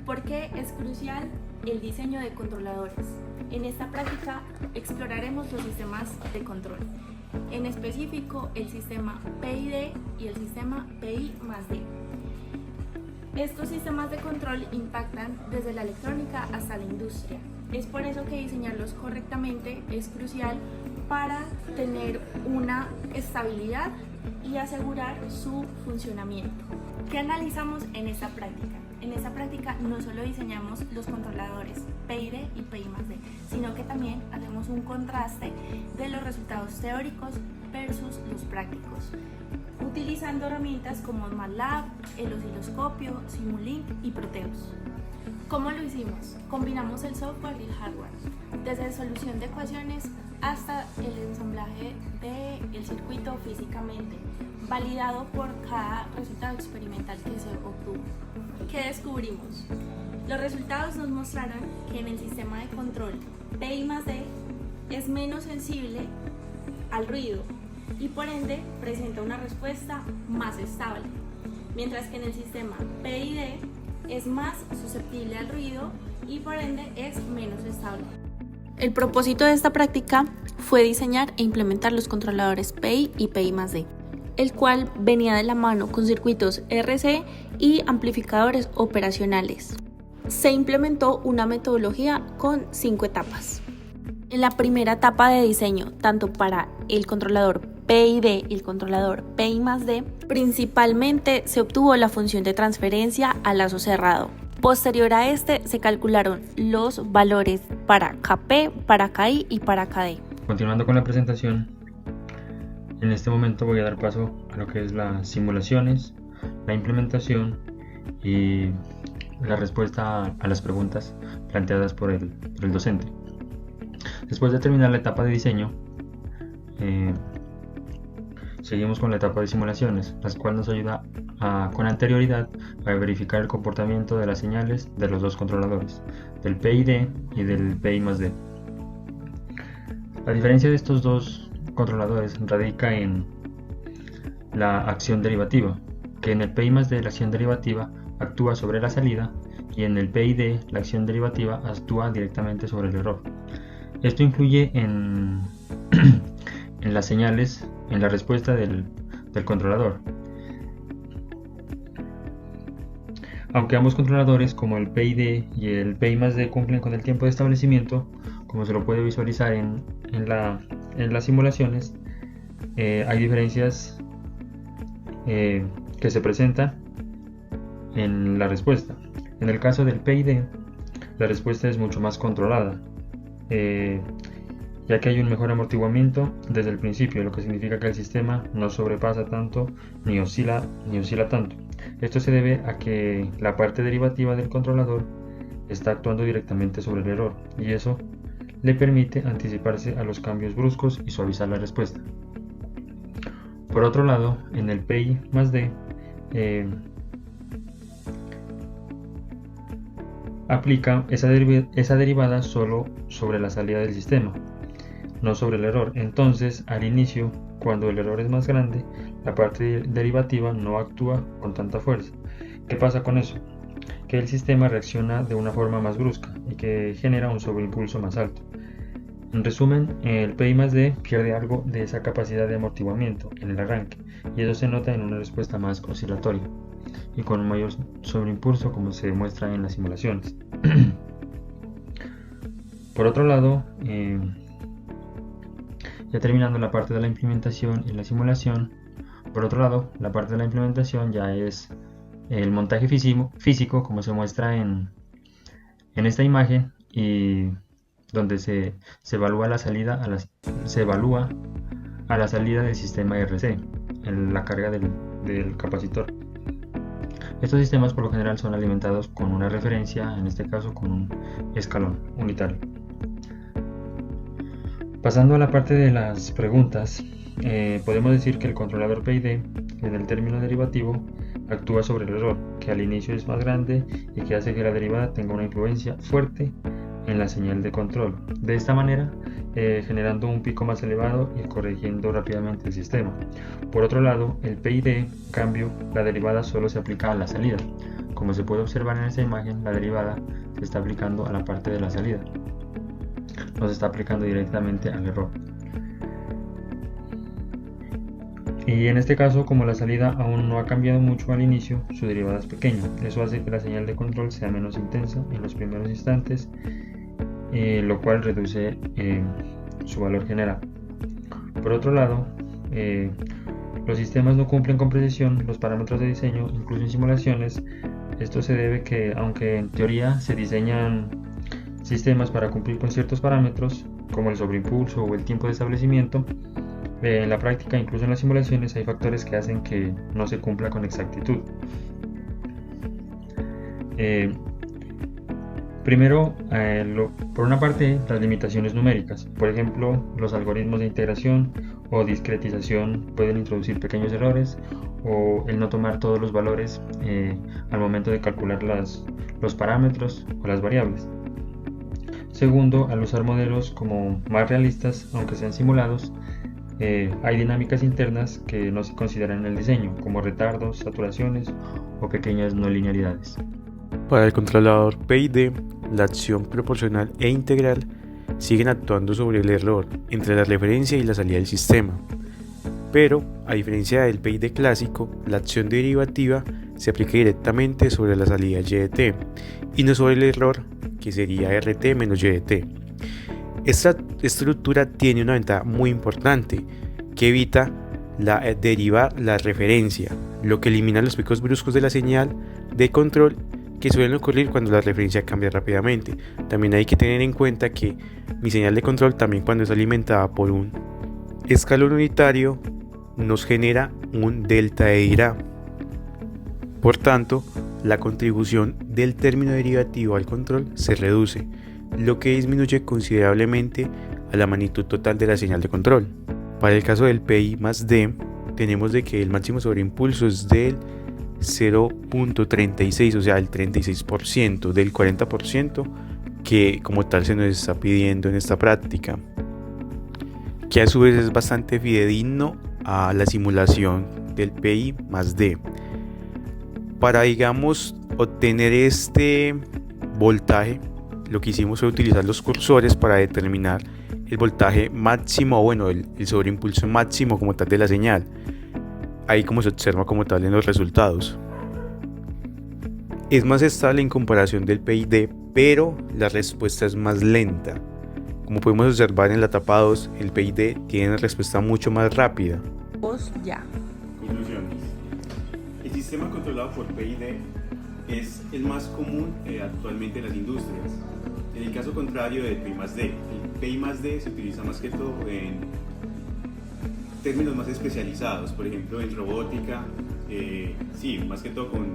¿Por qué es crucial el diseño de controladores? En esta práctica exploraremos los sistemas de control, en específico el sistema PID y el sistema PI+D. Estos sistemas de control impactan desde la electrónica hasta la industria. Es por eso que diseñarlos correctamente es crucial para tener una estabilidad y asegurar su funcionamiento. ¿Qué analizamos en esta práctica? En esta práctica no solo diseñamos los controladores PID y PI+D, sino que también hacemos un contraste de los resultados teóricos versus los prácticos, utilizando herramientas como MATLAB, el osciloscopio, Simulink y Proteus. ¿Cómo lo hicimos? Combinamos el software y el hardware, desde la solución de ecuaciones hasta el ensamblaje del circuito físicamente, validado por cada resultado experimental que se obtuvo. ¿Qué descubrimos? Los resultados nos mostraron que en el sistema de control PI+D es menos sensible al ruido y por ende presenta una respuesta más estable, mientras que en el sistema PID es más susceptible al ruido y por ende es menos estable. El propósito de esta práctica fue diseñar e implementar los controladores PI y PI+D, el cual venía de la mano con circuitos RC y amplificadores operacionales. Se implementó una metodología con 5 etapas. En la primera etapa de diseño, tanto para el controlador PID y el controlador PI+D, principalmente se obtuvo la función de transferencia a lazo cerrado. Posterior a este, se calcularon los valores para KP, para KI y para KD. Continuando con la presentación, en este momento voy a dar paso a lo que es las simulaciones, la implementación y la respuesta a las preguntas planteadas por el docente. Después de terminar la etapa de diseño, seguimos con la etapa de simulaciones, la cual nos ayuda con anterioridad a verificar el comportamiento de las señales de los dos controladores, del PID y del PI+D. La diferencia de estos dos controladores radica en la acción derivativa, que en el PI+D la acción derivativa actúa sobre la salida y en el PID la acción derivativa actúa directamente sobre el error. Esto influye en las señales, en la respuesta del controlador. Aunque ambos controladores, como el PID y el PI+D, cumplen con el tiempo de establecimiento, como se lo puede visualizar en las simulaciones, hay diferencias que se presentan en la respuesta. En el caso del PID, la respuesta es mucho más controlada, ya que hay un mejor amortiguamiento desde el principio, lo que significa que el sistema no sobrepasa tanto ni oscila tanto. Esto se debe a que la parte derivativa del controlador está actuando directamente sobre el error y eso le permite anticiparse a los cambios bruscos y suavizar la respuesta. Por otro lado, en el PI+D aplica esa derivada solo sobre la salida del sistema, no sobre el error. Entonces, al inicio, cuando el error es más grande, la parte derivativa no actúa con tanta fuerza. ¿Qué pasa con eso? Que el sistema reacciona de una forma más brusca y que genera un sobreimpulso más alto. En resumen, el PI+D pierde algo de esa capacidad de amortiguamiento en el arranque y eso se nota en una respuesta más oscilatoria y con un mayor sobreimpulso, como se demuestra en las simulaciones. Por otro lado, ya terminando la parte de la implementación y la simulación, la parte de la implementación ya es el montaje físico, como se muestra en esta imagen, y donde se evalúa a la salida del sistema RC, en la carga del capacitor. Estos sistemas por lo general son alimentados con una referencia, en este caso con un escalón unitario. Pasando a la parte de las preguntas, podemos decir que el controlador PID, en el término derivativo, actúa sobre el error, que al inicio es más grande y que hace que la derivada tenga una influencia fuerte en la señal de control. De esta manera, generando un pico más elevado y corrigiendo rápidamente el sistema. Por otro lado, el PID, en cambio, la derivada solo se aplica a la salida, como se puede observar en esta imagen, la derivada se está aplicando a la parte de la salida, no se está aplicando directamente al error. Y en este caso, como la salida aún no ha cambiado mucho al inicio, su derivada es pequeña. Eso hace que la señal de control sea menos intensa en los primeros instantes, lo cual reduce su valor general. Por otro lado, los sistemas no cumplen con precisión los parámetros de diseño, incluso en simulaciones. Esto se debe que, aunque en teoría se diseñan sistemas para cumplir con ciertos parámetros, como el sobreimpulso o el tiempo de establecimiento, en la práctica, incluso en las simulaciones, hay factores que hacen que no se cumpla con exactitud. Primero, por una parte, las limitaciones numéricas. Por ejemplo, los algoritmos de integración o discretización pueden introducir pequeños errores, o el no tomar todos los valores al momento de calcular los parámetros o las variables. Segundo, al usar modelos como más realistas, aunque sean simulados, hay dinámicas internas que no se consideran en el diseño, como retardos, saturaciones o pequeñas no linealidades. Para el controlador PID, la acción proporcional e integral siguen actuando sobre el error entre la referencia y la salida del sistema. Pero, a diferencia del PID clásico, la acción derivativa se aplica directamente sobre la salida y de t y no sobre el error, que sería RT menos y de t. Esta estructura tiene una ventaja muy importante, que evita derivar la referencia, lo que elimina los picos bruscos de la señal de control que suelen ocurrir cuando la referencia cambia rápidamente. También hay que tener en cuenta que mi señal de control, también cuando es alimentada por un escalón unitario, nos genera un delta de Dirac. Por tanto, la contribución del término derivativo al control se reduce, lo que disminuye considerablemente a la magnitud total de la señal de control. Para el caso del PI más D, tenemos de que el máximo sobreimpulso es del 0.36, o sea, el 36% del 40% que como tal se nos está pidiendo en esta práctica, que a su vez es bastante fidedigno a la simulación del PI más D. Para, digamos, obtener este voltaje, lo que hicimos fue utilizar los cursores para determinar el voltaje máximo, o bueno, el sobreimpulso máximo como tal de la señal. Ahí como se observa como tal en los resultados. Es más estable en comparación del PID, pero la respuesta es más lenta. Como podemos observar en la etapa 2, el PID tiene una respuesta mucho más rápida. Ya. Conclusiones. El sistema controlado por PID es el más común actualmente en las industrias. En el caso contrario del PI más D, el PI más D se utiliza más que todo en términos más especializados, por ejemplo en robótica, más que todo con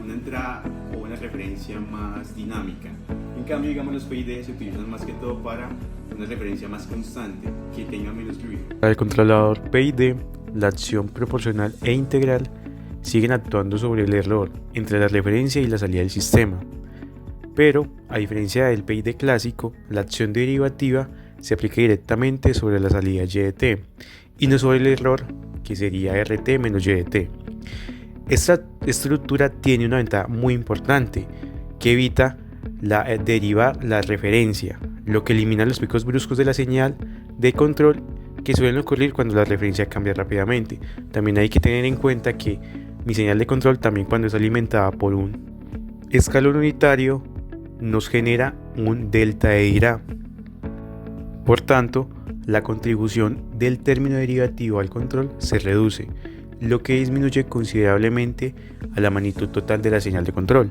una entrada o una referencia más dinámica. En cambio, digamos, los PID se utilizan más que todo para una referencia más constante, que tenga menos ruido. Para el controlador PID, la acción proporcional e integral siguen actuando sobre el error entre la referencia y la salida del sistema. Pero, a diferencia del PID clásico, la acción derivativa se aplica directamente sobre la salida y de t y no sobre el error, que sería RT menos y de t. Esta estructura tiene una ventaja muy importante, que evita derivar la referencia, lo que elimina los picos bruscos de la señal de control que suelen ocurrir cuando la referencia cambia rápidamente. También hay que tener en cuenta que mi señal de control, también cuando es alimentada por un escalón unitario, nos genera un delta de Dirac. Por tanto, la contribución del término derivativo al control se reduce, lo que disminuye considerablemente a la magnitud total de la señal de control.